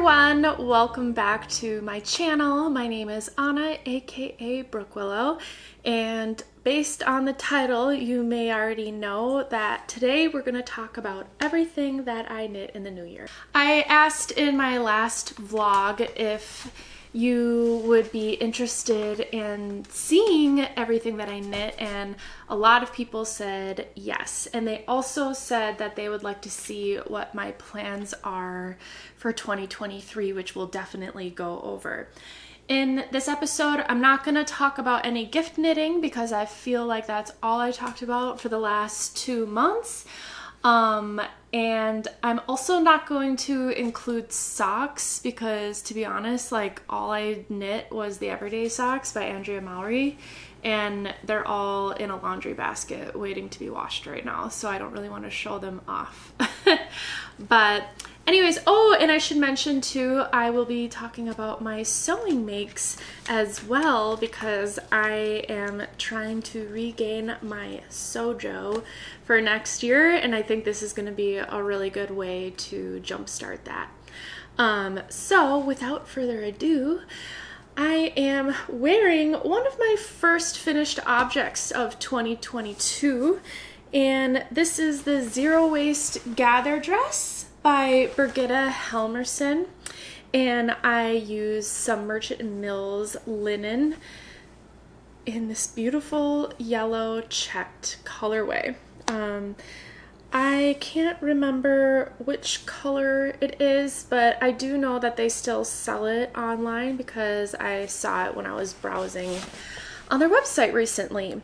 everyone, welcome back to my channel. My name is Anna, aka Brookwillow, and based on the title, you may already know that today we're going to talk about everything that I knit in the new year. I asked in my last vlog if you would be interested in seeing everything that I knit, and a lot of people said yes. And they also said that they would like to see what my plans are for 2023, which we'll definitely go over. In this episode, I'm not going to talk about any gift knitting because I feel like that's all I talked about for the last 2 months. And I'm also not going to include socks because, to be honest, like all I knit was the Everyday Socks by Andrea Mowry, and they're all in a laundry basket waiting to be washed right now, so I don't really want to show them off. But anyways, oh, and I should mention too, I will be talking about my sewing makes as well because I am trying to regain my sojo for next year, and I think this is going to be a really good way to jumpstart that. So without further ado, I am wearing one of my first finished objects of 2022, and this is the Zero Waste Gather Dress by Birgitta Helmerson, and I use some Merchant & Mills linen in this beautiful yellow checked colorway. I can't remember which color it is, but I do know that they still sell it online because I saw it when I was browsing on their website recently.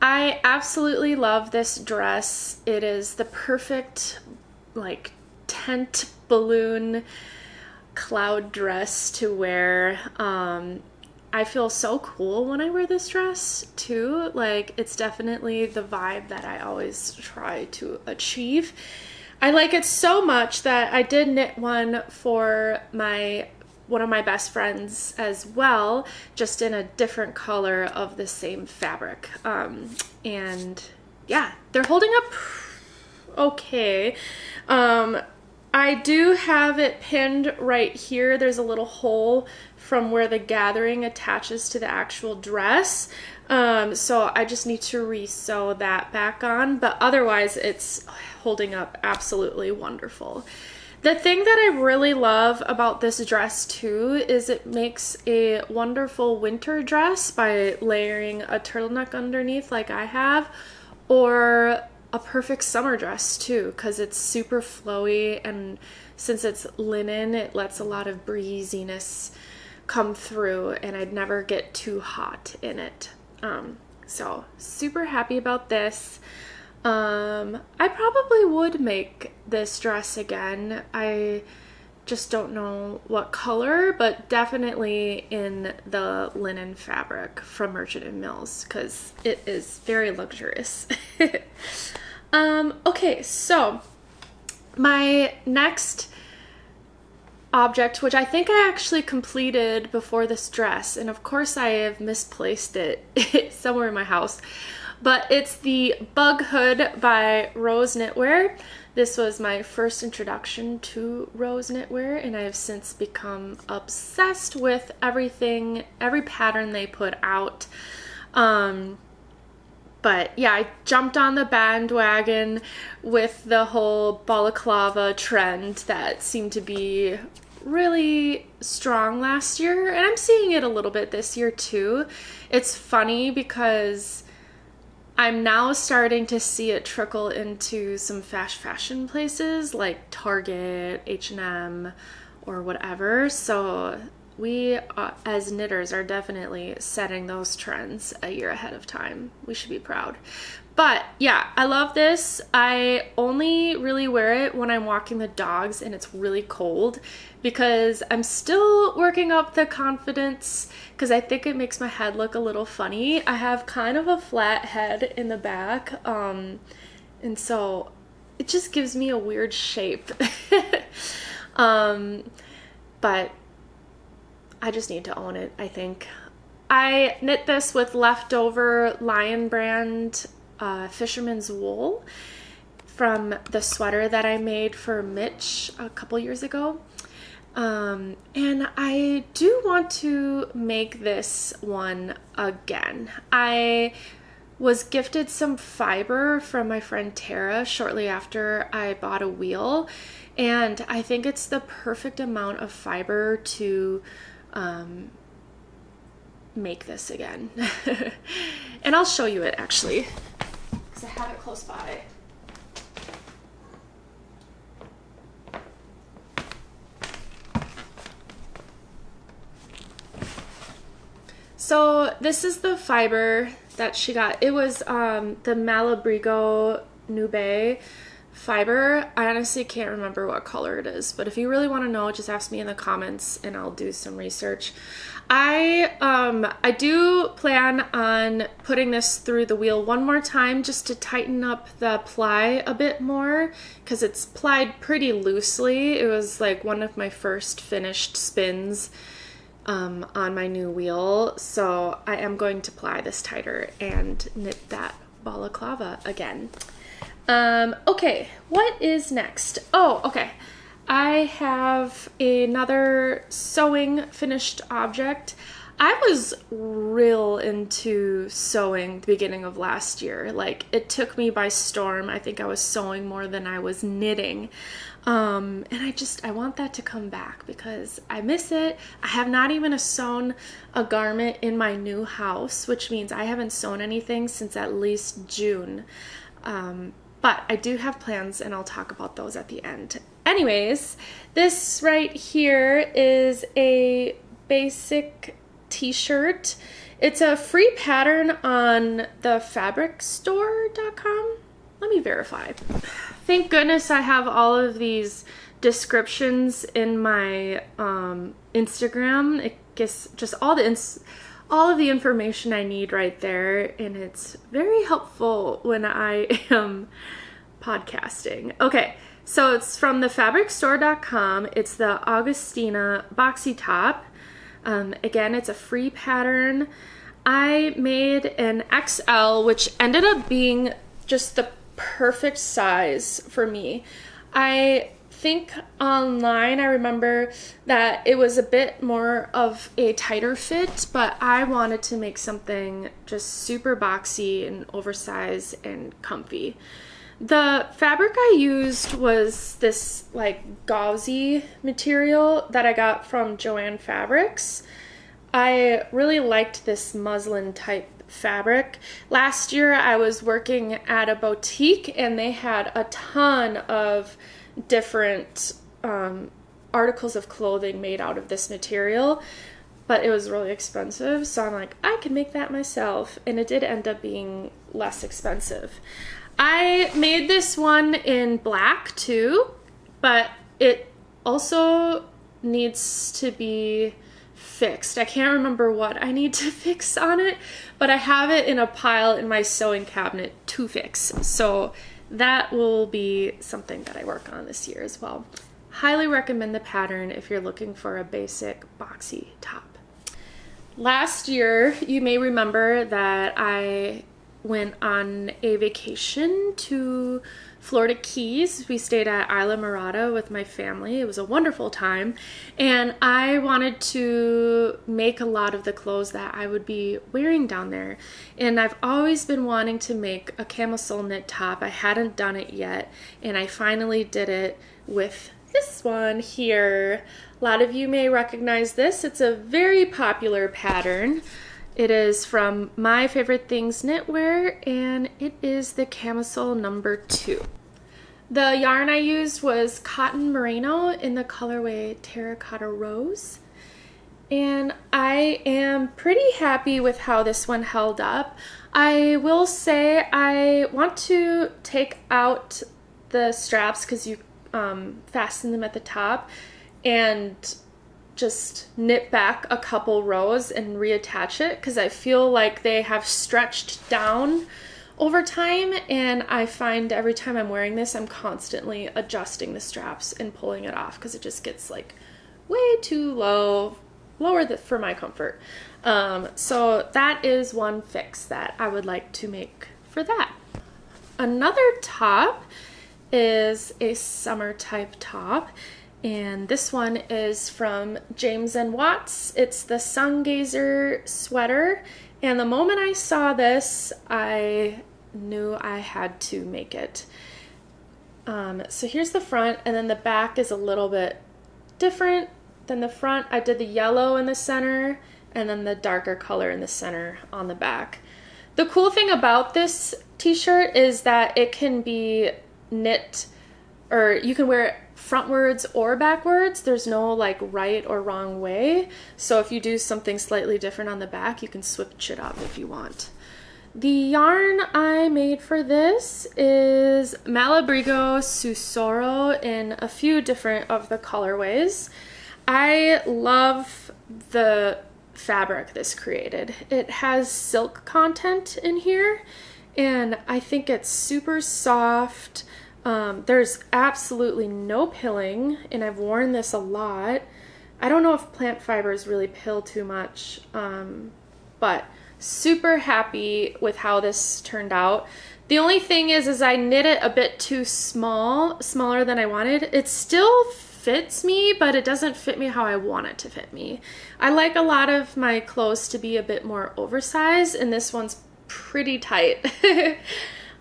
I absolutely love this dress. It is the perfect like tent balloon cloud dress to wear. I feel so cool when I wear this dress too. Like, it's definitely the vibe that I always try to achieve. I like it so much that I did knit one for one of my best friends as well, just in a different color of the same fabric. And yeah, they're holding up okay. I do have it pinned right here. There's a little hole from where the gathering attaches to the actual dress. So I just need to re-sew that back on, but otherwise it's holding up absolutely wonderful. The thing that I really love about this dress too is it makes a wonderful winter dress by layering a turtleneck underneath like I have, or a perfect summer dress too, because it's super flowy, and since it's linen, it lets a lot of breeziness come through, and I'd never get too hot in it. So super happy about this. I probably would make this dress again. I just don't know what color, but definitely in the linen fabric from Merchant & Mills because it is very luxurious. Okay, so my next object, which I think I actually completed before this dress, and of course I have misplaced it somewhere in my house, but it's the Bug Hood by Rose Knitwear. This was my first introduction to Rose Knitwear, and I have since become obsessed with every pattern they put out. But yeah, I jumped on the bandwagon with the whole balaclava trend that seemed to be really strong last year, and I'm seeing it a little bit this year too. It's funny because I'm now starting to see it trickle into some fast fashion places like Target, H&M, or whatever. So we as knitters are definitely setting those trends a year ahead of time. We should be proud. But yeah, I love this. I only really wear it when I'm walking the dogs and it's really cold because I'm still working up the confidence because I think it makes my head look a little funny. I have kind of a flat head in the back, and so it just gives me a weird shape. But I just need to own it, I think. I knit this with leftover Lion brand fisherman's wool from the sweater that I made for Mitch a couple years ago. And I do want to make this one again. I was gifted some fiber from my friend Tara shortly after I bought a wheel, and I think it's the perfect amount of fiber to make this again. And I'll show you it actually, because I have it close by. So this is the fiber that she got. It was the Malabrigo Nube fiber. I honestly can't remember what color it is, but if you really want to know, just ask me in the comments and I'll do some research. I do plan on putting this through the wheel one more time just to tighten up the ply a bit more, because it's plied pretty loosely. It was like one of my first finished spins on my new wheel, so I am going to ply this tighter and knit that balaclava again. Okay, what is next? Oh, okay. I have another sewing finished object. I was real into sewing the beginning of last year. Like, it took me by storm. I think I was sewing more than I was knitting. And I want that to come back because I miss it. I have not even sewn a garment in my new house, which means I haven't sewn anything since at least June. But I do have plans and I'll talk about those at the end. Anyways, this right here is a basic t-shirt. It's a free pattern on the fabricstore.com. Let me verify. Thank goodness I have all of these descriptions in my Instagram. It gives just all of the information I need right there, and it's very helpful when I am podcasting. Okay, so it's from the fabricstore.com. It's the Augustina boxy top. Again, it's a free pattern. I made an XL, which ended up being just the perfect size for me. I think online I remember that it was a bit more of a tighter fit, but I wanted to make something just super boxy and oversized and comfy. The fabric I used was this like gauzy material that I got from Joann Fabrics. I really liked this muslin type fabric. Last year I was working at a boutique and they had a ton of different articles of clothing made out of this material, but it was really expensive, so I'm like, I can make that myself, and it did end up being less expensive. I made this one in black too, but it also needs to be fixed. I can't remember what I need to fix on it, but I have it in a pile in my sewing cabinet to fix. So that will be something that I work on this year as well. Highly recommend the pattern if you're looking for a basic boxy top. Last year, you may remember that I went on a vacation to Florida Keys. We stayed at Isla Mirada with my family. It was a wonderful time, and I wanted to make a lot of the clothes that I would be wearing down there. And I've always been wanting to make a camisole knit top. I hadn't done it yet, and I finally did it with this one here. A lot of you may recognize this. It's a very popular pattern. It is from My Favorite Things Knitwear, and it is the camisole number 2. The yarn I used was cotton merino in the colorway Terracotta Rose, and I am pretty happy with how this one held up. I will say I want to take out the straps because you fasten them at the top, and just knit back a couple rows and reattach it, because I feel like they have stretched down over time, and I find every time I'm wearing this I'm constantly adjusting the straps and pulling it off because it just gets like way too lower for my comfort. So that is one fix that I would like to make for that. Another top is a summer type top, And this one is from James and Watts. It's the Sungazer sweater. And the moment I saw this, I knew I had to make it. So here's the front, and then the back is a little bit different than the front. I did the yellow in the center and then the darker color in the center on the back. The cool thing about this t-shirt is that it can be knit, or you can wear it frontwards or backwards. There's no like right or wrong way. So if you do something slightly different on the back, you can switch it up if you want. The yarn I made for this is Malabrigo Susoro in a few different of the colorways. I love the fabric this created. It has silk content in here, and I think it's super soft. There's absolutely no pilling, and I've worn this a lot. I don't know if plant fibers really pill too much, but super happy with how this turned out. The only thing is I knit it a bit too smaller than I wanted. It still fits me, but it doesn't fit me how I want it to fit me. I like a lot of my clothes to be a bit more oversized, and this one's pretty tight.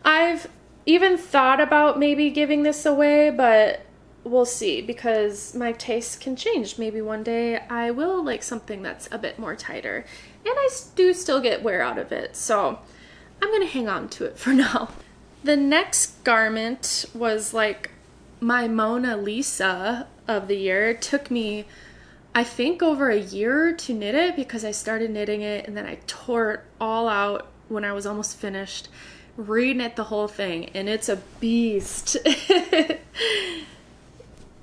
I've even thought about maybe giving this away, but we'll see, because my tastes can change. Maybe one day I will like something that's a bit more tighter, and I do still get wear out of it, so I'm gonna hang on to it for now. The next garment was like my Mona Lisa of the year. It took me, I think, over a year to knit it, because I started knitting it and then I tore it all out when I was almost finished, reknit the whole thing, and it's a beast.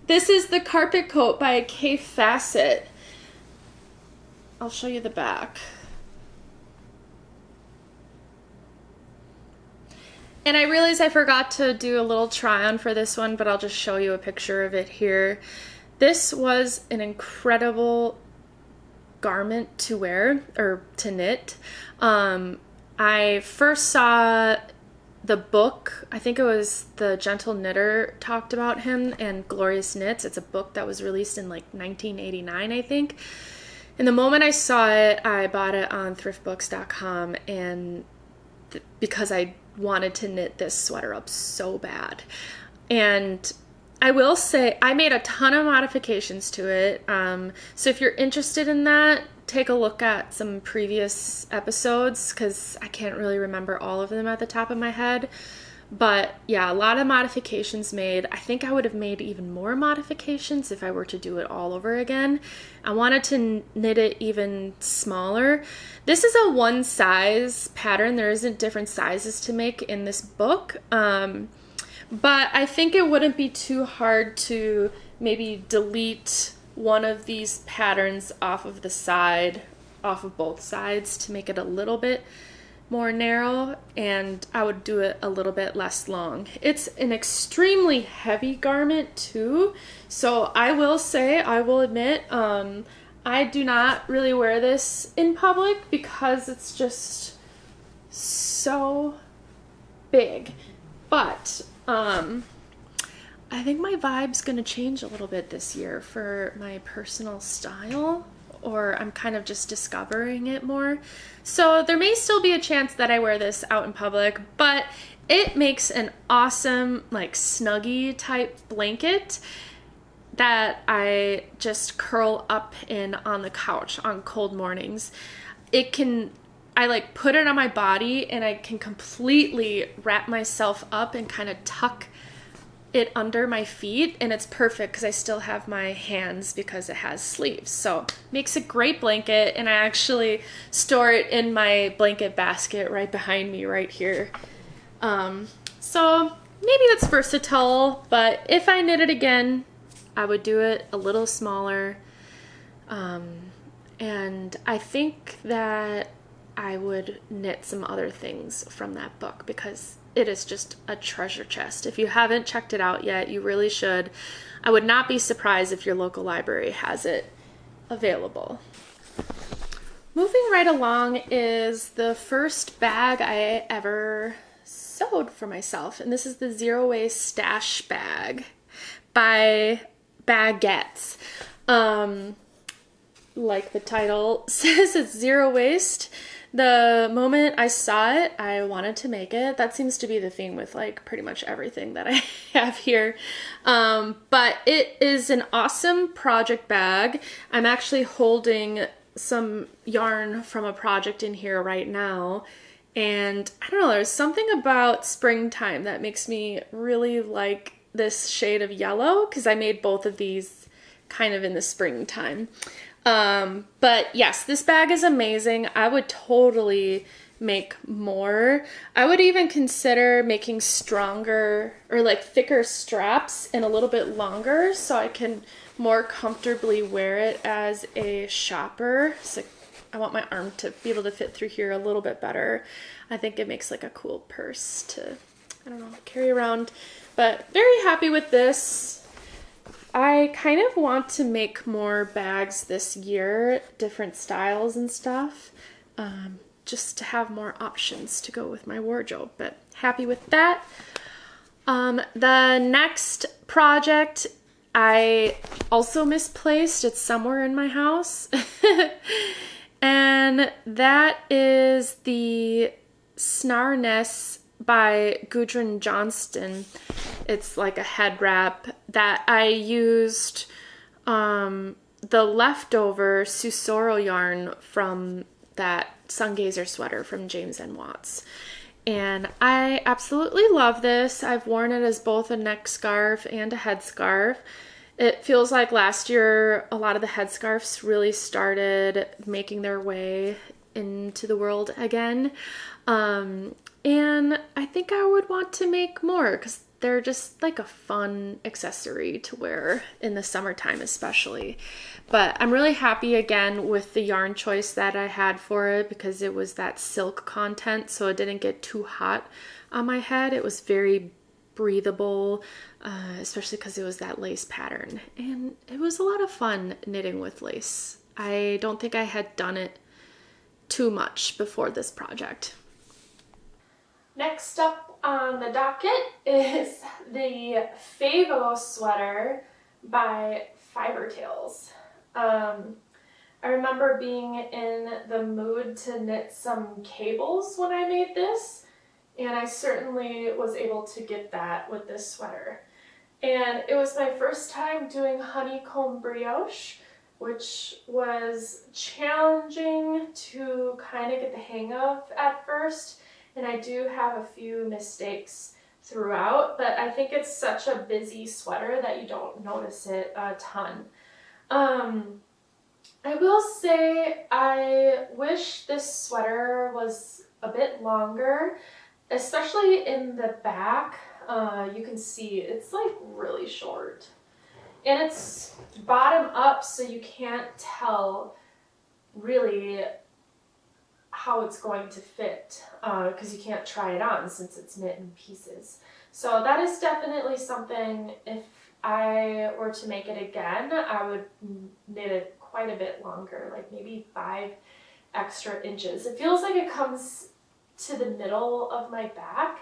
This is the Carpet Coat by K Facet. I'll show you the back. And I realize I forgot to do a little try on for this one, but I'll just show you a picture of it here. This was an incredible garment to wear, or to knit. I first saw the book, I think it was The Gentle Knitter talked about him, and Glorious Knits. It's a book that was released in like 1989, I think. And the moment I saw it, I bought it on thriftbooks.com, and because I wanted to knit this sweater up so bad. And I will say I made a ton of modifications to it. So if you're interested in that, take a look at some previous episodes, because I can't really remember all of them at the top of my head. But yeah, a lot of modifications made. I think I would have made even more modifications if I were to do it all over again. I wanted to knit it even smaller. This is a one size pattern. There isn't different sizes to make in this book. But I think it wouldn't be too hard to maybe delete one of these patterns off of the side, off of both sides, to make it a little bit more narrow, and I would do it a little bit less long. It's an extremely heavy garment too, so I will say, I will admit, I do not really wear this in public because it's just so big. But I think my vibe's gonna change a little bit this year for my personal style, or I'm kind of just discovering it more. So there may still be a chance that I wear this out in public, but it makes an awesome like snuggie type blanket that I just curl up in on the couch on cold mornings. I like put it on my body, and I can completely wrap myself up and kind of tuck it under my feet, and it's perfect because I still have my hands because it has sleeves. So makes a great blanket, and I actually store it in my blanket basket right behind me right here. So maybe that's versatile, but if I knit it again, I would do it a little smaller. And I think that I would knit some other things from that book, because it is just a treasure chest. If you haven't checked it out yet, you really should. I would not be surprised if your local library has it available. Moving right along is the first bag I ever sewed for myself, and this is the Zero Waste Stash Bag by baguettes. Like the title says, it's zero waste. The moment I saw it, I wanted to make it. That seems to be the theme with like pretty much everything that I have here. But it is an awesome project bag. I'm actually holding some yarn from a project in here right now. And I don't know, there's something about springtime that makes me really like this shade of yellow, because I made both of these kind of in the springtime. But yes, this bag is amazing. I would totally make more. I would even consider making stronger or like thicker straps and a little bit longer so I can more comfortably wear it as a shopper. So I want my arm to be able to fit through here a little bit better. I think it makes like a cool purse to, I don't know, carry around. But very happy with this. I kind of want to make more bags this year, different styles and stuff, just to have more options to go with my wardrobe, but happy with that. The next project I also misplaced. It's somewhere in my house. And that is the Snarness by Gudrun Johnston. It's like a head wrap that I used the leftover Susoro yarn from that Sungazer sweater from James N. Watts. And I absolutely love this. I've worn it as both a neck scarf and a head scarf. It feels like last year a lot of the headscarves really started making their way into the world again. And I think I would want to make more because they're just like a fun accessory to wear in the summertime especially. But I'm really happy again with the yarn choice that I had for it because it was that silk content, so it didn't get too hot on my head. It was very breathable, especially because it was that lace pattern. And it was a lot of fun knitting with lace. I don't think I had done it too much before this project. Next up on the docket is the Favo sweater by Fiber Tales. I remember being in the mood to knit some cables when I made this, and I certainly was able to get that with this sweater. And it was my first time doing honeycomb brioche, which was challenging to kind of get the hang of at first. And I do have a few mistakes throughout, but I think it's such a busy sweater that you don't notice it a ton. I will say I wish this sweater was a bit longer, especially in the back. You can see it's like really short. And it's bottom up, so you can't tell really how it's going to fit because you can't try it on since it's knit in pieces. So that is definitely something, if I were to make it again, I would knit it quite a bit longer, like maybe 5 extra inches. It feels like it comes to the middle of my back,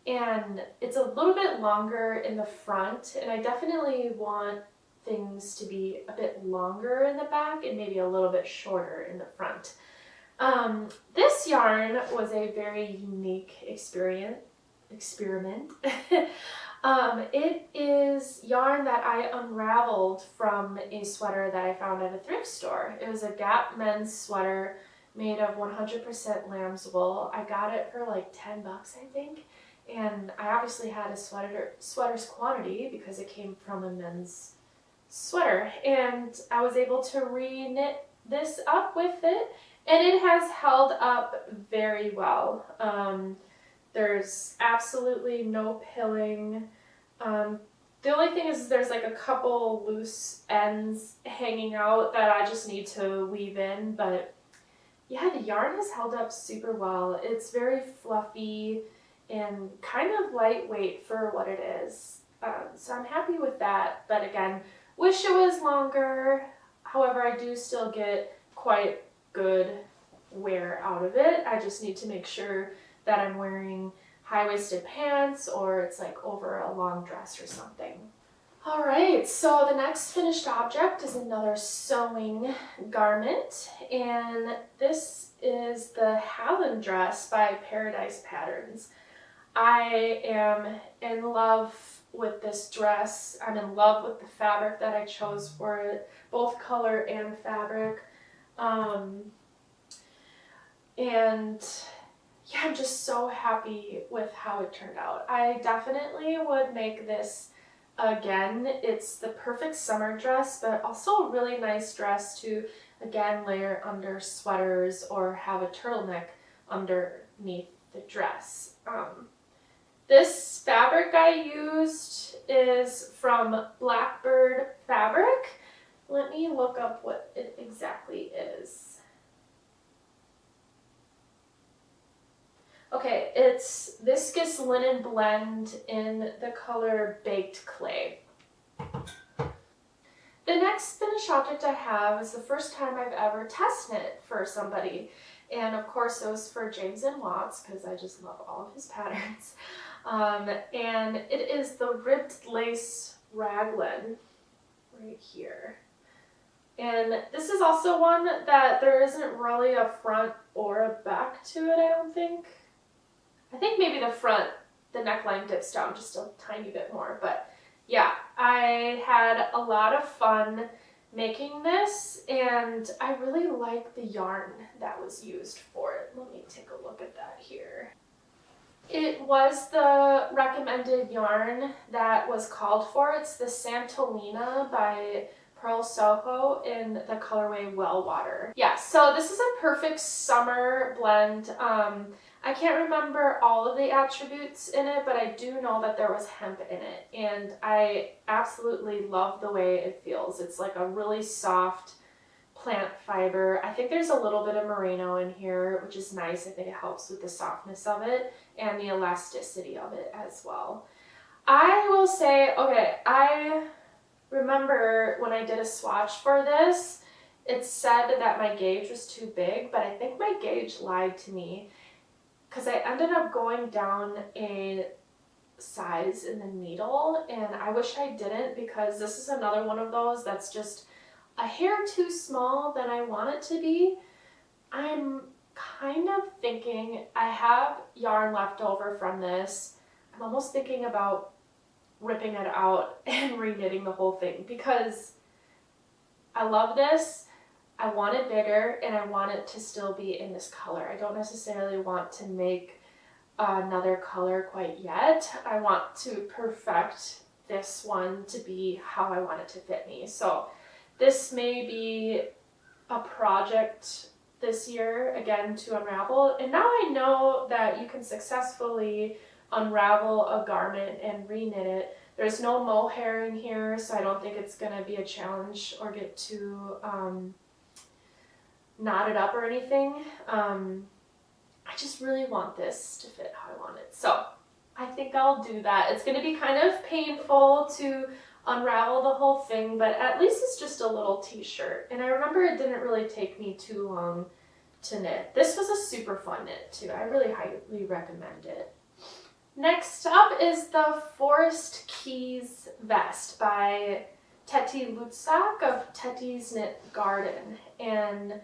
and it's a little bit longer in the front, and I definitely want things to be a bit longer in the back and maybe a little bit shorter in the front. This yarn was a very unique experiment. It is yarn that I unraveled from a sweater that I found at a thrift store. It was a Gap men's sweater made of 100% lamb's wool. I got it for like 10 bucks, I think. And I obviously had a sweater's quantity because it came from a men's sweater. And I was able to re-knit this up with it. And it has held up very well. There's absolutely no pilling. The only thing is there's like a couple loose ends hanging out that I just need to weave in. But yeah, the yarn has held up super well. It's very fluffy and kind of lightweight for what it is. So I'm happy with that. But again, wish it was longer. However, I do still get quite good wear out of it. I just need to make sure that I'm wearing high-waisted pants or it's like over a long dress or something. All right, so the next finished object is another sewing garment, and this is the Hallen dress by Paradise Patterns. I am in love with this dress. I'm in love with the fabric that I chose for it, both color and fabric. And yeah, I'm just so happy with how it turned out. I definitely would make this again. It's the perfect summer dress, but also a really nice dress to, again, layer under sweaters or have a turtleneck underneath the dress. This fabric I used is from Blackbird Fabric. Let me look up what it exactly is. Okay, it's viscous linen blend in the color Baked Clay. The next finished object I have is the first time I've ever test knit for somebody. And of course it was for James and Watts because I just love all of his patterns. And it is the ribbed lace raglan right here. And this is also one that there isn't really a front or a back to it, I don't think. I think maybe the front, the neckline dips down just a tiny bit more, but yeah, I had a lot of fun making this, and I really like the yarn that was used for it. Let me take a look at that here. It was the recommended yarn that was called for. It's the Santolina by Pearl Soho in the colorway Well Water. Yeah, so this is a perfect summer blend. I can't remember all of the attributes in it, but I do know that there was hemp in it, and I absolutely love the way it feels. It's like a really soft plant fiber. I think there's a little bit of merino in here, which is nice. I think it helps with the softness of it and the elasticity of it as well. I will say, okay, I remember when I did a swatch for this, it said that my gauge was too big, but I think my gauge lied to me, because I ended up going down a size in the needle, and I wish I didn't, because this is another one of those that's just a hair too small than I want it to be. I'm kind of thinking, I have yarn left over from this. I'm almost thinking about ripping it out and reknitting the whole thing, because I love this. I want it bigger, and I want it to still be in this color. I don't necessarily want to make another color quite yet. I want to perfect this one to be how I want it to fit me. So this may be a project this year, again, to unravel. And now I know that you can successfully unravel a garment and reknit it. There's no mohair in here, so I don't think it's going to be a challenge or get too knotted up or anything. I just really want this to fit how I want it. So I think I'll do that. It's going to be kind of painful to unravel the whole thing, but at least it's just a little t-shirt. And I remember it didn't really take me too long to knit. This was a super fun knit too. I really highly recommend it. Next up is the Forest Keys vest by Teti Lutsak of Teti's Knit Garden, and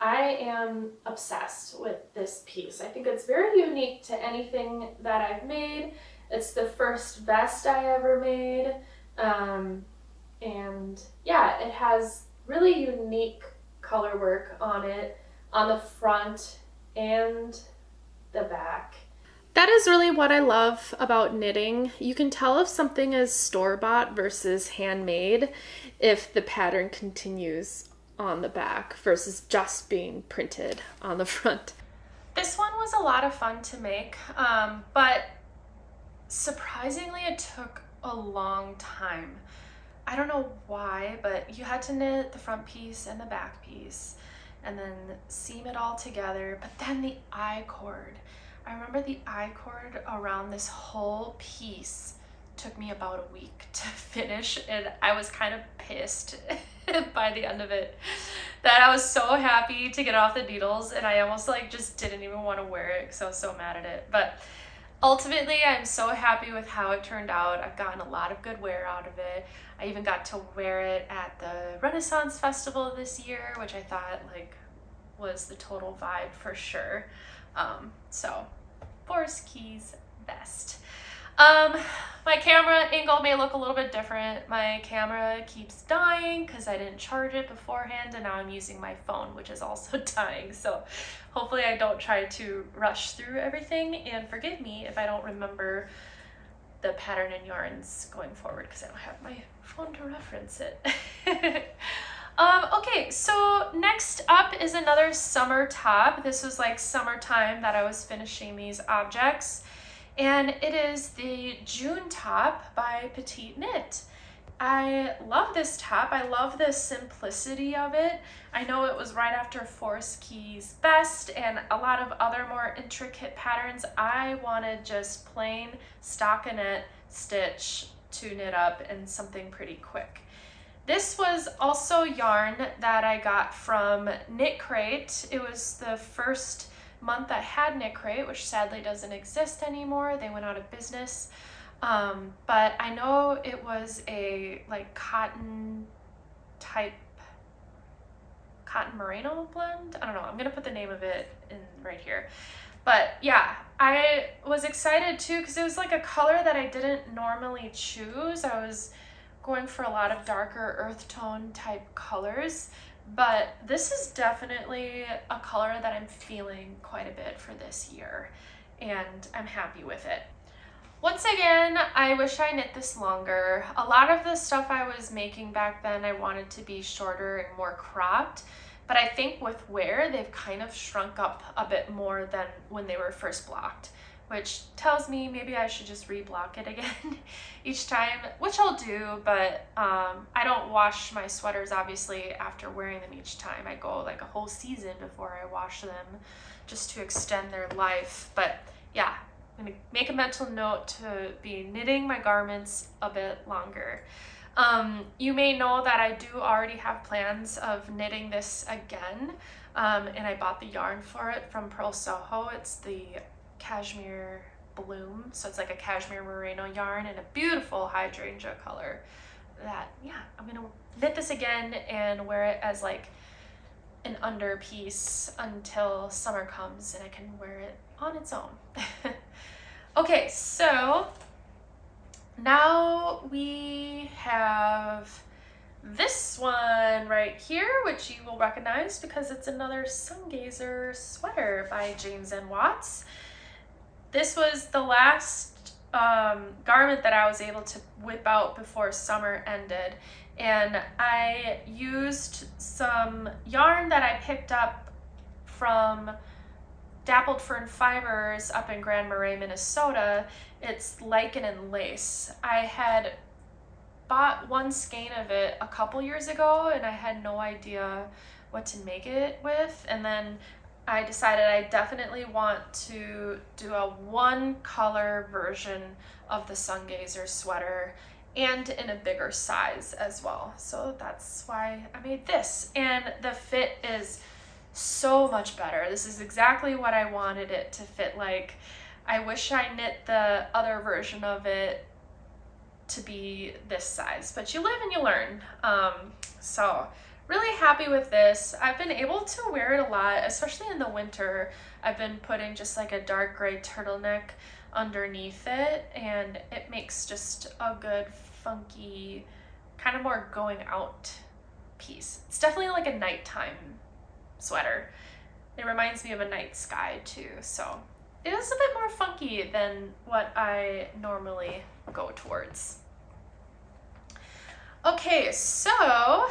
I am obsessed with this piece. I think it's very unique to anything that I've made. It's the first vest I ever made, and yeah, it has really unique color work on it, on the front and the back. That is really what I love about knitting. You can tell if something is store-bought versus handmade if the pattern continues on the back versus just being printed on the front. This one was a lot of fun to make, but surprisingly it took a long time. I don't know why, but you had to knit the front piece and the back piece and then seam it all together, but then the I-cord. I remember the I-cord around this whole piece took me about a week to finish, and I was kind of pissed by the end of it that I was so happy to get off the needles, and I almost like just didn't even want to wear it because I was so mad at it. But ultimately, I'm so happy with how it turned out. I've gotten a lot of good wear out of it. I even got to wear it at the Renaissance Festival this year, which I thought like was the total vibe for sure. So Forest Keys best. My camera angle may look a little bit different. My camera keeps dying because I didn't charge it beforehand, and now I'm using my phone, which is also dying. So hopefully I don't try to rush through everything, and forgive me if I don't remember the pattern and yarns going forward because I don't have my phone to reference it. Okay, so next up is another summer top. This was like summertime that I was finishing these objects. And it is the June top by Petite Knit. I love this top. I love the simplicity of it. I know it was right after Forest Keys Best and a lot of other more intricate patterns. I wanted just plain stockinette stitch to knit up and something pretty quick. This was also yarn that I got from Knit Crate. It was the first month I had Knit Crate, which sadly doesn't exist anymore. They went out of business. But I know it was a like cotton merino blend. I don't know. I'm gonna put the name of it in right here. But yeah, I was excited too because it was like a color that I didn't normally choose. I was going for a lot of darker earth tone type colors. But this is definitely a color that I'm feeling quite a bit for this year, and I'm happy with it. Once again, I wish I knit this longer. A lot of the stuff I was making back then I wanted to be shorter and more cropped, but I think with wear they've kind of shrunk up a bit more than when they were first blocked, which tells me maybe I should just reblock it again each time, which I'll do, but I don't wash my sweaters obviously after wearing them each time. I go like a whole season before I wash them just to extend their life. But yeah, I'm gonna make a mental note to be knitting my garments a bit longer. You may know that I do already have plans of knitting this again, and I bought the yarn for it from Pearl Soho. It's the Cashmere Bloom, so it's like a cashmere merino yarn in a beautiful hydrangea color. That, yeah, I'm gonna knit this again and wear it as like an under piece until summer comes and I can wear it on its own. Okay, so now we have this one right here, which you will recognize because it's another Sungazer sweater by James N. Watts. This was the last garment that I was able to whip out before summer ended, and I used some yarn that I picked up from Dappled Fern Fibers up in Grand Marais, Minnesota. It's lichen and lace. I had bought one skein of it a couple years ago and I had no idea what to make it with, and then I decided I definitely want to do a one color version of the Sungazer sweater and in a bigger size as well. So that's why I made this, and the fit is so much better. This is exactly what I wanted it to fit like. I wish I knit the other version of it to be this size, but you live and you learn. So really happy with this. I've been able to wear it a lot, especially in the winter. I've been putting just like a dark gray turtleneck underneath it, and it makes just a good funky kind of more going out piece. It's definitely like a nighttime sweater. It reminds me of a night sky too, so it is a bit more funky than what I normally go towards. Okay, so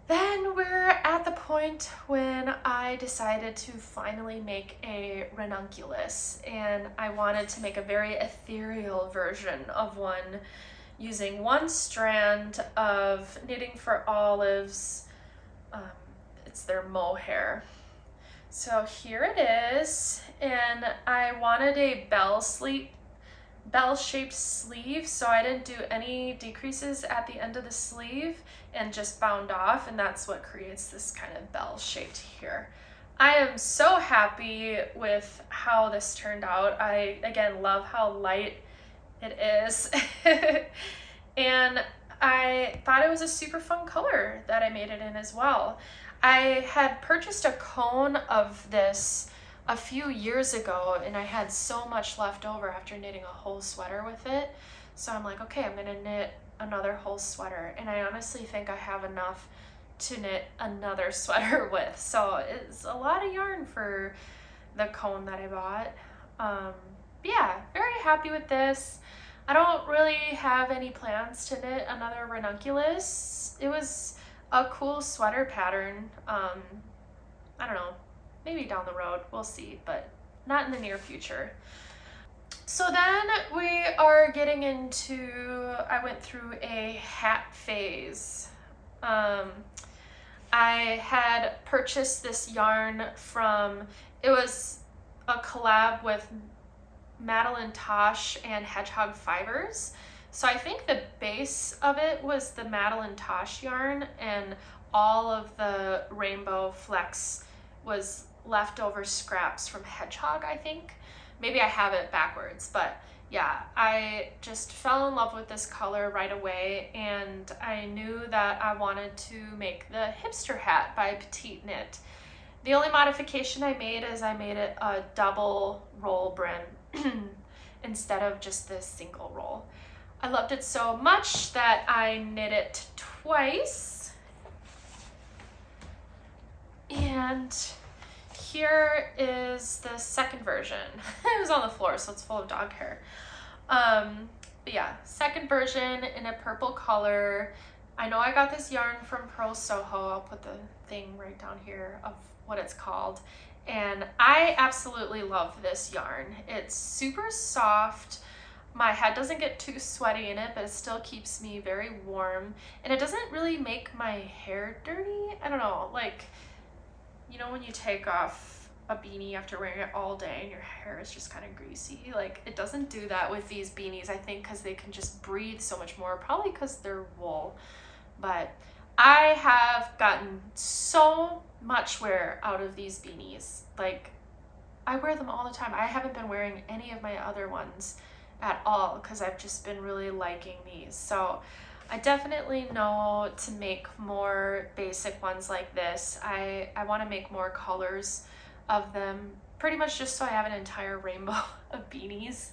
then we're at the point when I decided to finally make a ranunculus, and I wanted to make a very ethereal version of one using one strand of Knitting for Olives. It's their mohair. So here it is, and I wanted a bell-shaped sleeve, so I didn't do any decreases at the end of the sleeve and just bound off, and that's what creates this kind of bell shaped here. I am so happy with how this turned out. I, again, love how light it is. And I thought it was a super fun color that I made it in as well. I had purchased a cone of this a few years ago, and I had so much left over after knitting a whole sweater with it. So I'm like, okay, I'm gonna knit another whole sweater. And I honestly think I have enough to knit another sweater with. So it's a lot of yarn for the cone that I bought. Yeah, very happy with this. I don't really have any plans to knit another ranunculus. It was a cool sweater pattern. I don't know, maybe down the road, we'll see, but not in the near future. So then we are getting into, I went through a hat phase. I had purchased this yarn from, it was a collab with Madeline Tosh and Hedgehog Fibers. So I think the base of it was the Madeline Tosh yarn, and all of the rainbow flecks was leftover scraps from Hedgehog, I think. Maybe I have it backwards, but yeah, I just fell in love with this color right away, and I knew that I wanted to make the hipster hat by Petite Knit. The only modification I made is I made it a double roll brim instead of just this single roll. I loved it so much that I knit it twice. And here is the second version. It was on the floor, so it's full of dog hair. But yeah, second version in a purple color. I know I got this yarn from Pearl Soho. I'll put the thing right down here of what it's called. And I absolutely love this yarn. It's super soft. My head doesn't get too sweaty in it, but it still keeps me very warm. And it doesn't really make my hair dirty. I don't know, like, you know when you take off a beanie after wearing it all day and your hair is just kind of greasy? Like, it doesn't do that with these beanies, I think, because they can just breathe so much more, probably because they're wool. But I have gotten so much wear out of these beanies. Like, I wear them all the time. I haven't been wearing any of my other ones at all because I've just been really liking these. So I definitely know to make more basic ones like this. I want to make more colors of them, pretty much just so I have an entire rainbow of beanies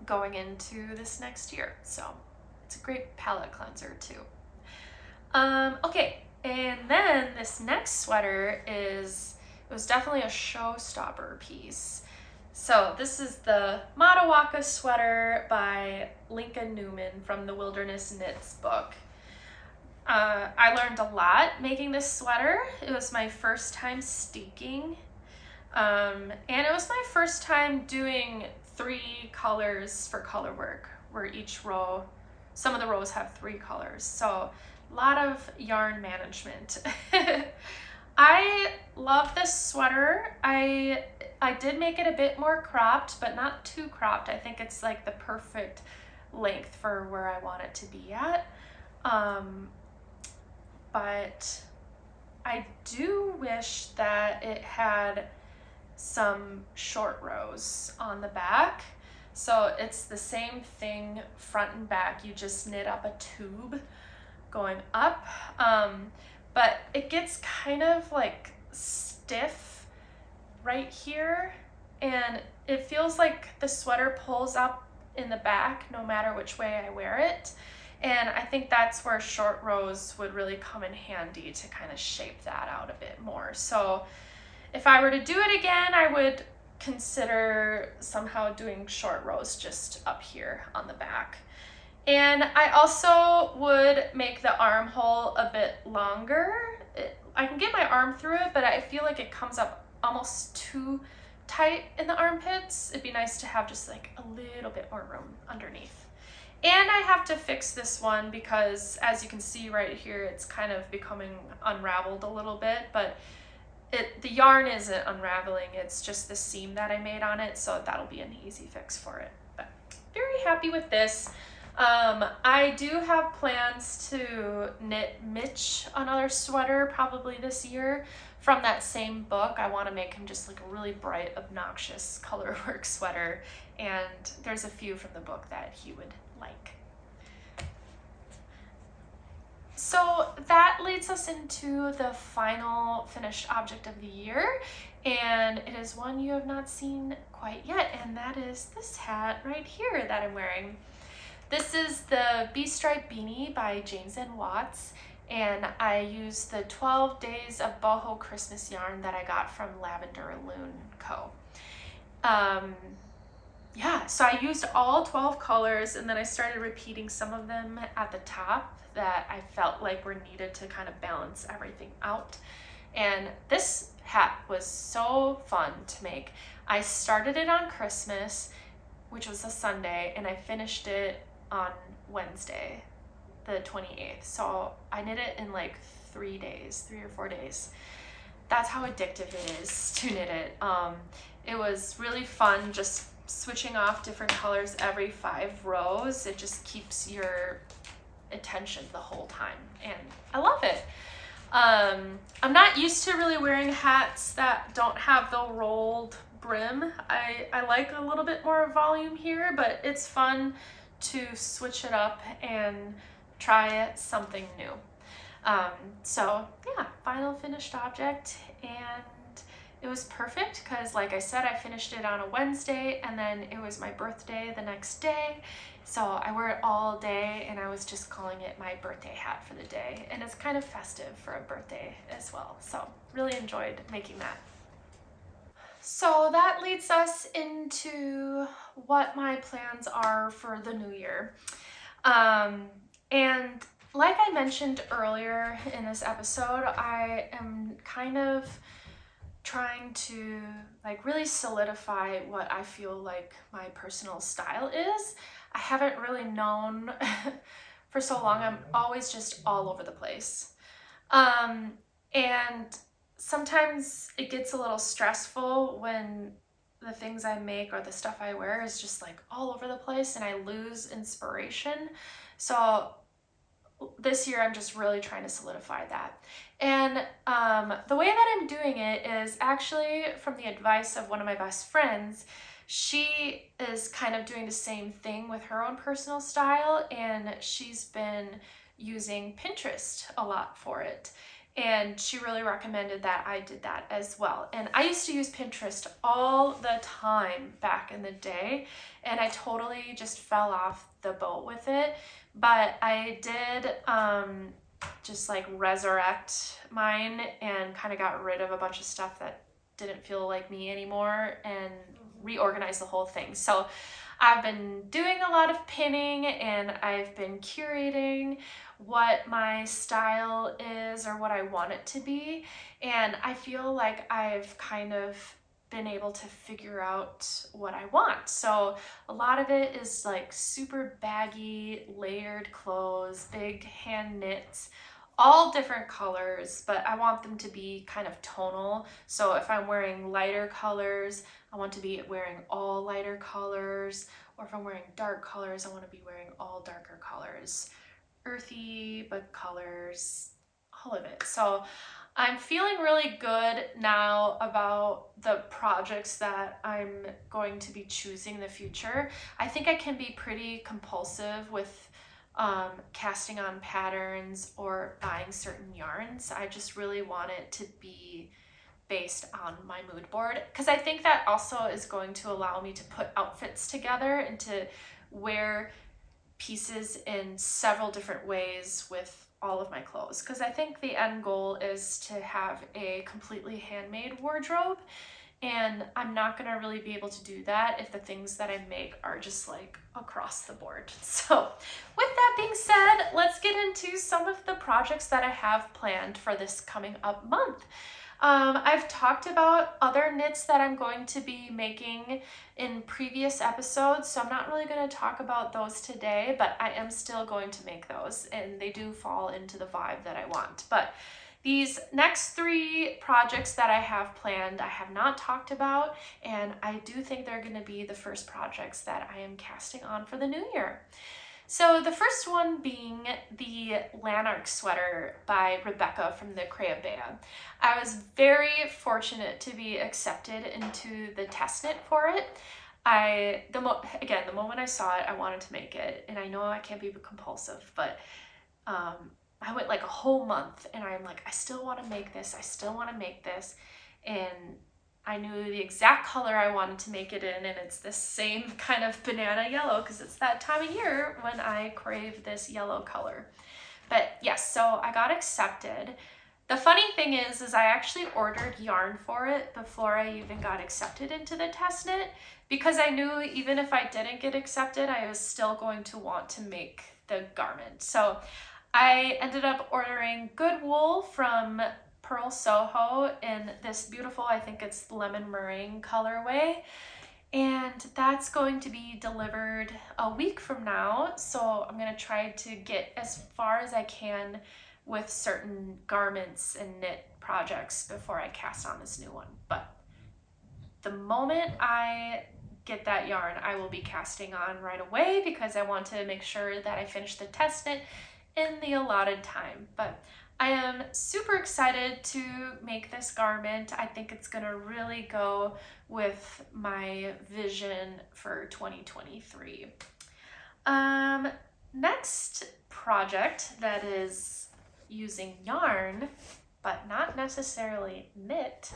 going into this next year. So it's a great palette cleanser too. Okay, and then this next sweater it was definitely a showstopper piece. So this is the Matawaka sweater by Lincoln Newman from the Wilderness Knits book. I learned a lot making this sweater. It was my first time steeking, and it was my first time doing 3 colors for color work, where each row, some of the rows have 3 colors. So a lot of yarn management. I love this sweater. I did make it a bit more cropped, but not too cropped. I think it's like the perfect length for where I want it to be at. But I do wish that it had some short rows on the back. So it's the same thing front and back. You just knit up a tube going up. But it gets kind of like stiff right here, and it feels like the sweater pulls up in the back no matter which way I wear it. And I think that's where short rows would really come in handy to kind of shape that out a bit more. So if I were to do it again, I would consider somehow doing short rows just up here on the back. And I also would make the armhole a bit longer. I can get my arm through it, but I feel like it comes up almost too tight in the armpits. It'd be nice to have just like a little bit more room underneath. And I have to fix this one because, as you can see right here, it's kind of becoming unraveled a little bit, but the yarn isn't unraveling, it's just the seam that I made on it, so that'll be an easy fix for it. But very happy with this. I do have plans to knit Mitch another sweater probably this year from that same book. I want to make him just like a really bright, obnoxious colorwork sweater, and there's a few from the book that he would like. So that leads us into the final finished object of the year, and it is one you have not seen quite yet, and that is this hat right here that I'm wearing. This is the Bee Stripe Beanie by James N. Watts, and I used the 12 Days of Boho Christmas yarn that I got from Lavender Loon Co. Yeah, so I used all 12 colors, and then I started repeating some of them at the top that I felt like were needed to kind of balance everything out. And this hat was so fun to make. I started it on Christmas, which was a Sunday, and I finished it on Wednesday, the 28th. So I knit it in like 3 or 4 days. That's how addictive it is to knit it. It was really fun just switching off different colors every 5 rows. It just keeps your attention the whole time, and I love it. I'm not used to really wearing hats that don't have the rolled brim. I like a little bit more volume here, but it's fun to switch it up and try something new. So yeah, final finished object, and it was perfect because, like I said, I finished it on a Wednesday, and then it was my birthday the next day. So I wear it all day, and I was just calling it my birthday hat for the day. And it's kind of festive for a birthday as well. So really enjoyed making that. So that leads us into what my plans are for the new year. And like I mentioned earlier in this episode, I am kind of trying to like really solidify what I feel like my personal style is. I haven't really known for so long. I'm always just all over the place. And sometimes it gets a little stressful when the things I make or the stuff I wear is just like all over the place and I lose inspiration. So this year I'm just really trying to solidify that. And the way that I'm doing it is actually from the advice of one of my best friends. She is kind of doing the same thing with her own personal style, and she's been using Pinterest a lot for it. And she really recommended that I did that as well. And I used to use Pinterest all the time back in the day, and I totally just fell off the boat with it. But I did just like resurrect mine and kind of got rid of a bunch of stuff that didn't feel like me anymore and reorganize the whole thing. So I've been doing a lot of pinning, and I've been curating what my style is or what I want it to be. And I feel like I've kind of been able to figure out what I want. So a lot of it is like super baggy, layered clothes, big hand knits, all different colors, but I want them to be kind of tonal. So if I'm wearing lighter colors, I want to be wearing all lighter colors, or if I'm wearing dark colors, I want to be wearing all darker colors. Earthy, but colors, all of it. So I'm feeling really good now about the projects that I'm going to be choosing in the future. I think I can be pretty compulsive with casting on patterns or buying certain yarns. I just really want it to be based on my mood board, because I think that also is going to allow me to put outfits together and to wear pieces in several different ways with all of my clothes, because I think the end goal is to have a completely handmade wardrobe, and I'm not going to really be able to do that if the things that I make are just like across the board. So with that being said, let's get into some of the projects that I have planned for this coming up month. I've talked about other knits that I'm going to be making in previous episodes, so I'm not really going to talk about those today, but I am still going to make those, and they do fall into the vibe that I want. But these next 3 projects that I have planned, I have not talked about, and I do think they're going to be the first projects that I am casting on for the new year. So the first one being the Lanark sweater by Rebecca from the Crayabea. I was very fortunate to be accepted into the test knit for it. The moment I saw it, I wanted to make it, and I know I can't be compulsive, but I went like a whole month, and I'm like, I still want to make this. I still want to make this, and I knew the exact color I wanted to make it in, and it's this same kind of banana yellow because it's that time of year when I crave this yellow color. But yes, so I got accepted. The funny thing is I actually ordered yarn for it before I even got accepted into the test knit, because I knew even if I didn't get accepted, I was still going to want to make the garment. So I ended up ordering good wool from Pearl Soho in this beautiful, I think it's lemon meringue colorway. And that's going to be delivered a week from now. So I'm gonna try to get as far as I can with certain garments and knit projects before I cast on this new one. But the moment I get that yarn, I will be casting on right away because I want to make sure that I finish the test knit in the allotted time. But I am super excited to make this garment. I think it's gonna really go with my vision for 2023. Next project that is using yarn, but not necessarily knit,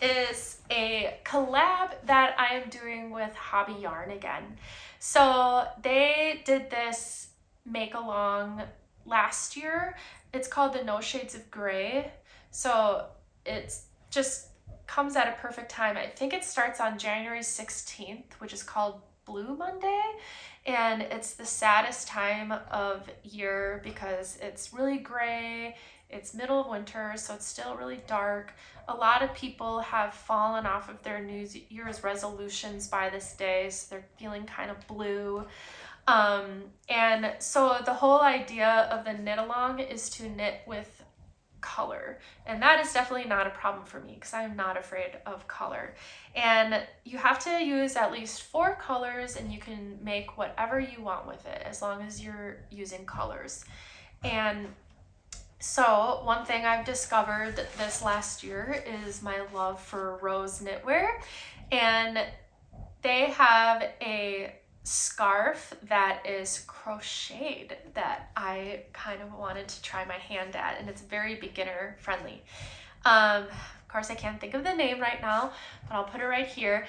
is a collab that I am doing with Hobby Yarn again. So they did this make along last year. It's called the No Shades of Grey. So it's just comes at a perfect time. I think it starts on January 16th, which is called Blue Monday. And it's the saddest time of year because it's really gray. It's middle of winter, so it's still really dark. A lot of people have fallen off of their New Year's resolutions by this day, so they're feeling kind of blue. And so the whole idea of the knit along is to knit with color, and that is definitely not a problem for me because I'm not afraid of color. And you have to use at least 4 colors, and you can make whatever you want with it as long as you're using colors. And so one thing I've discovered this last year is my love for Rose Knitwear, and they have a scarf that is crocheted that I kind of wanted to try my hand at, and it's very beginner friendly. Of course, I can't think of the name right now, but I'll put it right here.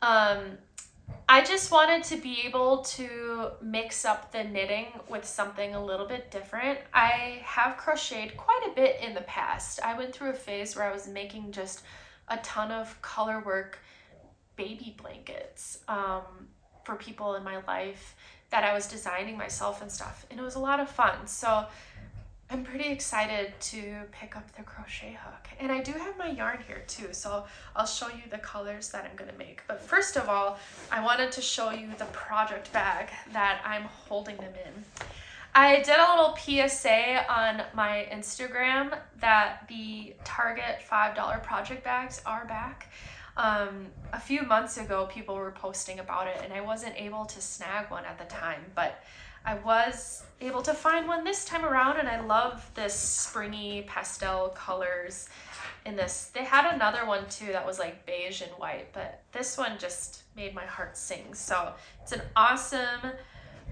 I just wanted to be able to mix up the knitting with something a little bit different. I have crocheted quite a bit in the past. I went through a phase where I was making just a ton of color work baby blankets for people in my life that I was designing myself and stuff, and it was a lot of fun. So I'm pretty excited to pick up the crochet hook, and I do have my yarn here too, so I'll show you the colors that I'm gonna make. But first of all, I wanted to show you the project bag that I'm holding them in. I did a little PSA on my Instagram that the Target $5 project bags are back. A few months ago, people were posting about it, and I wasn't able to snag one at the time, but I was able to find one this time around, and I love this springy pastel colors in this. They had another one too that was like beige and white, but this one just made my heart sing. So it's an awesome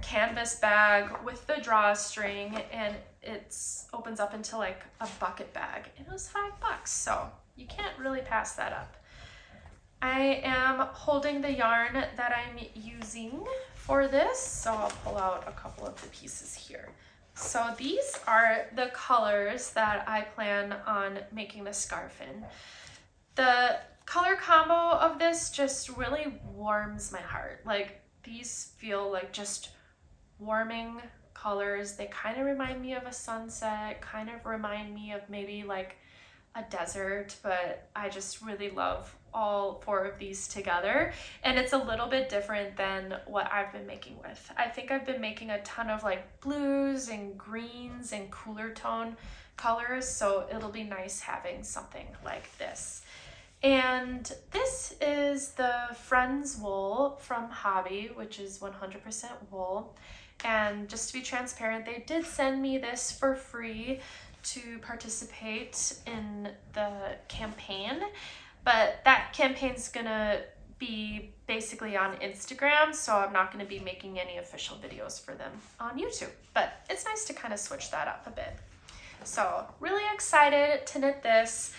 canvas bag with the drawstring, and it opens up into like a bucket bag, and it was $5, so you can't really pass that up. I am holding the yarn that I'm using for this, so I'll pull out a couple of the pieces here. So these are the colors that I plan on making the scarf in. The color combo of this just really warms my heart. Like, these feel like just warming colors. They kind of remind me of a sunset, kind of remind me of maybe like a desert, but I just really love all 4 of these together, and it's a little bit different than what I've been making with. I think I've been making a ton of like blues and greens and cooler tone colors, so it'll be nice having something like this. And this is the Friends wool from Hobby, which is 100% wool. And just to be transparent, they did send me this for free to participate in the campaign, but that campaign's gonna be basically on Instagram, so I'm not gonna be making any official videos for them on YouTube, but it's nice to kind of switch that up a bit. So really excited to knit this.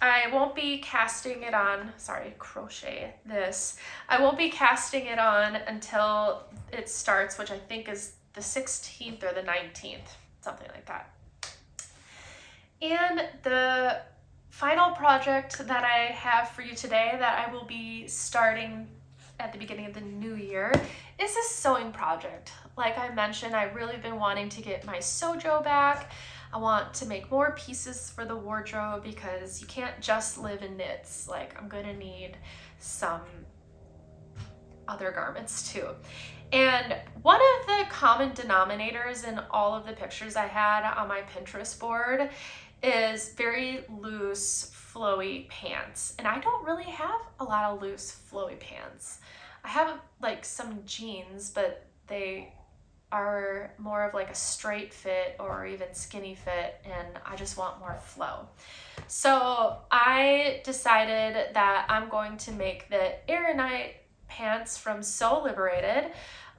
I won't be casting it on, crochet this. I won't be casting it on until it starts, which I think is the 16th or the 19th, something like that. And the final project that I have for you today that I will be starting at the beginning of the new year is a sewing project. Like I mentioned, I've really been wanting to get my Sojo back. I want to make more pieces for the wardrobe because you can't just live in knits. Like I'm gonna need some other garments too. And one of the common denominators in all of the pictures I had on my Pinterest board is very loose, flowy pants. And I don't really have a lot of loose, flowy pants. I have like some jeans, but they are more of like a straight fit or even skinny fit, and I just want more flow. So I decided that I'm going to make the Aeronite pants from Sew Liberated.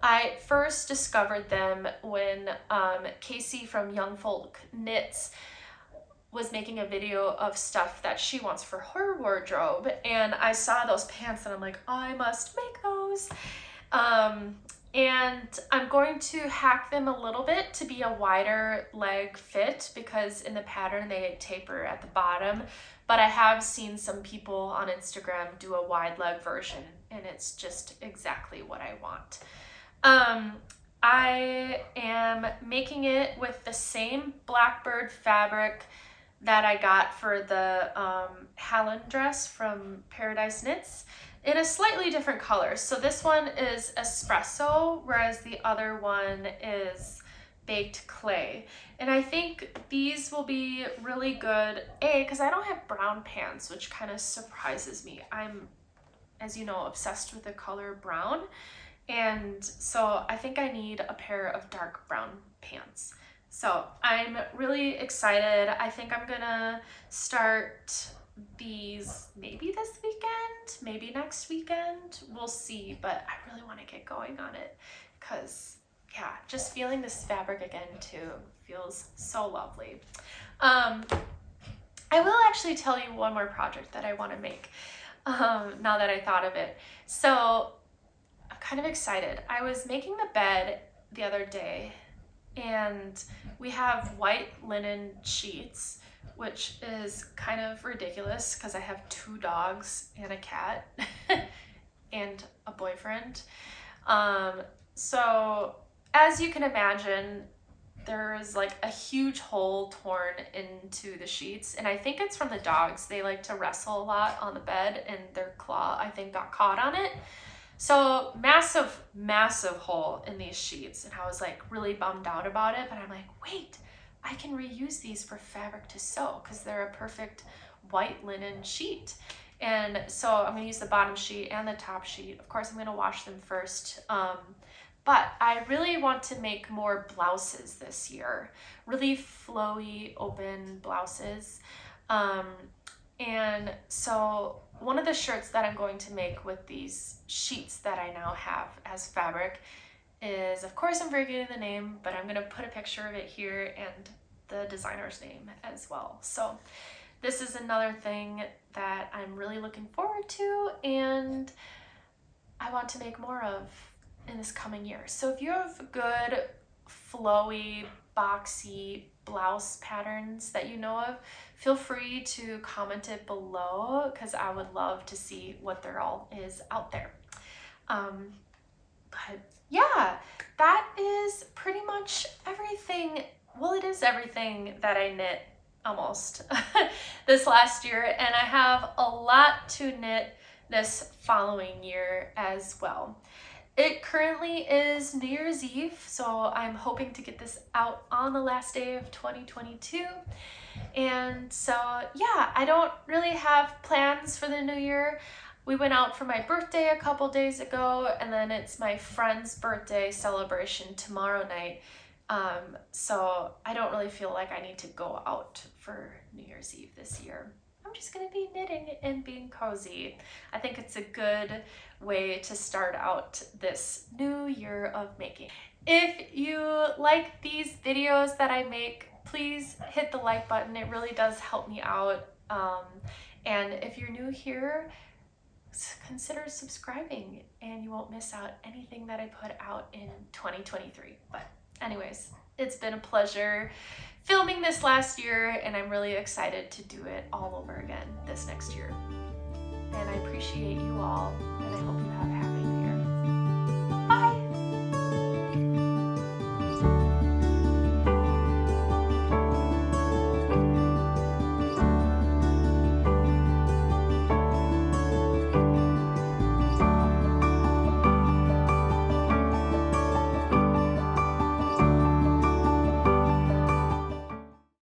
I first discovered them when Casey from Young Folk Knits was making a video of stuff that she wants for her wardrobe, and I saw those pants and I'm like, I must make those. And I'm going to hack them a little bit to be a wider leg fit because in the pattern they taper at the bottom, but I have seen some people on Instagram do a wide leg version and it's just exactly what I want. I am making it with the same Blackbird fabric that I got for the Hallen dress from Paradise Knits in a slightly different color. So this one is espresso, whereas the other one is baked clay. And I think these will be really good, because I don't have brown pants, which kind of surprises me. I'm, as you know, obsessed with the color brown. And so I think I need a pair of dark brown pants. So I'm really excited. I think I'm gonna start these maybe this weekend, maybe next weekend. We'll see, but I really want to get going on it because, yeah, just feeling this fabric again too feels so lovely. I will actually tell you one more project that I want to make now that I thought of it. So I'm kind of excited. I was making the bed the other day and we have white linen sheets, which is kind of ridiculous because I have 2 dogs and a cat and a boyfriend. So as you can imagine, there's like a huge hole torn into the sheets, and I think it's from the dogs. They like to wrestle a lot on the bed and their claw, I think, got caught on it. So massive, massive hole in these sheets, and I was like really bummed out about it, but I'm like, wait, I can reuse these for fabric to sew because they're a perfect white linen sheet. And so I'm gonna use the bottom sheet and the top sheet. Of course, I'm gonna wash them first. But I really want to make more blouses this year, really flowy, open blouses. And so one of the shirts that I'm going to make with these sheets that I now have as fabric is, of course, I'm forgetting the name, but I'm gonna put a picture of it here and the designer's name as well. So this is another thing that I'm really looking forward to and I want to make more of in this coming year. So if you have good, flowy, boxy blouse patterns that you know of, feel free to comment it below because I would love to see what there all is out there. But yeah, that is pretty much everything. Well, it is everything that I knit almost this last year, and I have a lot to knit this following year as well. It currently is New Year's Eve, so I'm hoping to get this out on the last day of 2022. And so, yeah, I don't really have plans for the new year. We went out for my birthday a couple days ago, and then it's my friend's birthday celebration tomorrow night. So I don't really feel like I need to go out for New Year's Eve this year. I'm just gonna be knitting and being cozy. I think it's a good way to start out this new year of making. If you like these videos that I make, please hit the like button. It really does help me out. And if you're new here, consider subscribing and you won't miss out anything that I put out in 2023. But anyways, it's been a pleasure filming this last year, and I'm really excited to do it all over again this next year. And I appreciate you all, and I hope you